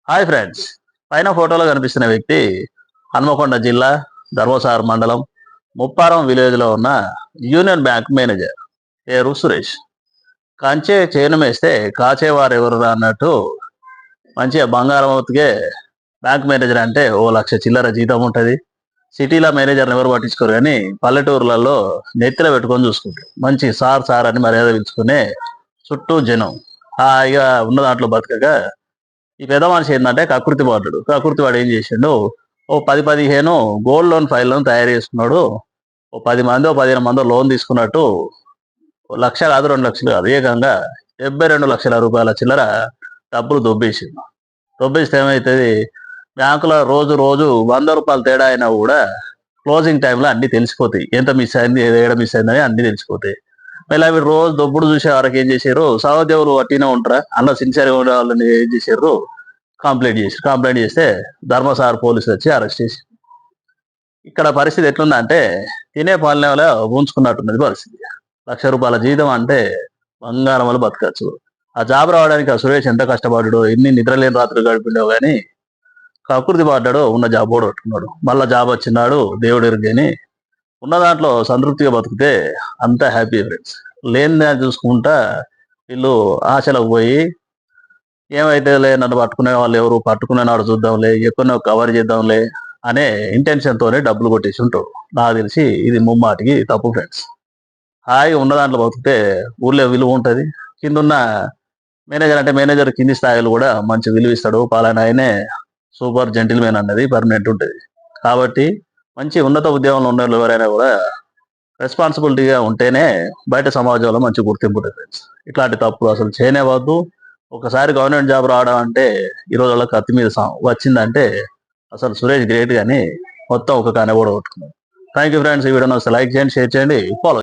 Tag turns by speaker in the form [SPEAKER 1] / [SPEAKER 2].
[SPEAKER 1] Hi friends, పైన ఫోటోలో కనిపిస్తున్న వ్యక్తి హన్మకొండ జిల్లా ధర్మసాగర్ మండలం ముప్పారం విలేజ్లో ఉన్న యూనియన్ బ్యాంక్ మేనేజర్. పేరు సురేష్. కంచే చేను మేస్తే కాచేవారు ఎవరు అన్నట్టు మంచిగా బంగారం అవుతుగే బ్యాంక్ మేనేజర్ అంటే 1,00,000 చిల్లర జీతం ఉంటుంది. సిటీలో మేనేజర్ని ఎవరు పట్టించుకోరు, కానీ పల్లెటూర్లలో నెత్తిలో పెట్టుకొని చూసుకుంటారు. మంచి సార్ సార్ అని మర్యాద పిలుచుకునే చుట్టూ జనం హాయిగా ఉన్న దాంట్లో బతకగా ఈ పెద్ద మనిషి ఏంటంటే కకృతి వాడు ఏం చేసిండు, ఓ 10-15 గోల్డ్ లోన్ ఫైళ్ళను తయారు చేసుకున్నాడు. ఓ 10 మందో 15 మందో లోన్ తీసుకున్నట్టు 1,00,000 కాదు 2,00,000 కాదు, ఏకంగా 72 లక్షల రూపాయల చిల్లర డబ్బులు దొబ్బేసిండు. దొబ్బేస్తే ఏమవుతుంది, బ్యాంకులో రోజు రోజు 100 రూపాయలు తేడా అయినా కూడా క్లోజింగ్ టైంలో అన్ని తెలిసిపోతాయి. ఎంత మిస్ అయింది, ఏడ మిస్ అయిందని అన్ని తెలిసిపోతాయి. మళ్ళీ అవి రోజు దొబ్బుడు చూసే వరకు ఏం చేశారు, సహోద్యోగులు అట్టినే ఉంటారా, అందులో సిన్సియర్గా ఉండే వాళ్ళని ఏం చేశారు, కంప్లైంట్ చేస్తే ధర్మసాగర్ పోలీసులు వచ్చి అరెస్ట్ చేసి. ఇక్కడ పరిస్థితి ఎట్లుందంటే తినే పాలనేవలో ఉంచుకున్నట్టున్నది పరిస్థితి. 1,00,000 రూపాయల జీతం అంటే బంగారం వల్ల బతకచ్చు. ఆ జాబ్ రావడానికి ఆ సురేష్ ఎంత కష్టపడ్డాడో, ఎన్ని నిద్రలేని రాత్రులు గడిపిండో కానీ కకృతి పడ్డాడో ఉన్న జాబ్ కూడా పట్టుకున్నాడు. మళ్ళా జాబ్ వచ్చినాడు దేవుడు ఎరుగని ఉన్న దాంట్లో సంతృప్తిగా బతికితే అంతా హ్యాపీ ఫ్రెండ్స్. లేని దాన్ని చూసుకుంటా వీళ్ళు ఆశలకు పోయి ఏమైతే లే, నన్ను పట్టుకునే వాళ్ళు ఎవరు, పట్టుకునే నాడు చూద్దాంలే, ఎక్కడో కవర్ చేద్దాంలే అనే ఇంటెన్షన్తోనే డబ్బులు కొట్టేసి ఉంటాడు. నాకు తెలిసి ఇది ముమ్మాటికి తప్పు ఫ్రెండ్స్. హాయిగా ఉన్న దాంట్లో బతికితే ఊర్లో విలువ ఉంటుంది. కిందున్న మేనేజర్ అంటే మేనేజర్ కింది స్థాయిలు కూడా మంచి విలువ ఇస్తాడు. పాలన ఆయనే సూపర్ జెంటిల్మెన్ అన్నది పర్మనెంట్ ఉంటుంది. కాబట్టి మంచి ఉన్నత ఉద్యోగంలో ఉన్న వాళ్ళు ఎవరైనా కూడా రెస్పాన్సిబిలిటీగా ఉంటేనే బయట సమాజంలో మంచి గుర్తింపు ఉంటుంది ఫ్రెండ్స్. ఇట్లాంటి తప్పులు అసలు చేయనేవద్దు. ఒకసారి గవర్నమెంట్ జాబ్ రావడం అంటే ఈ రోజుల్లో కత్తి మీద వచ్చిందంటే అసలు సురేష్ గ్రేట్ కానీ మొత్తం ఒక కానే కూడా కొట్టుకున్నాడు. Thank you friends. ఈ వీడియోని లైక్ చేయండి, షేర్ చేయండి, ఫాలో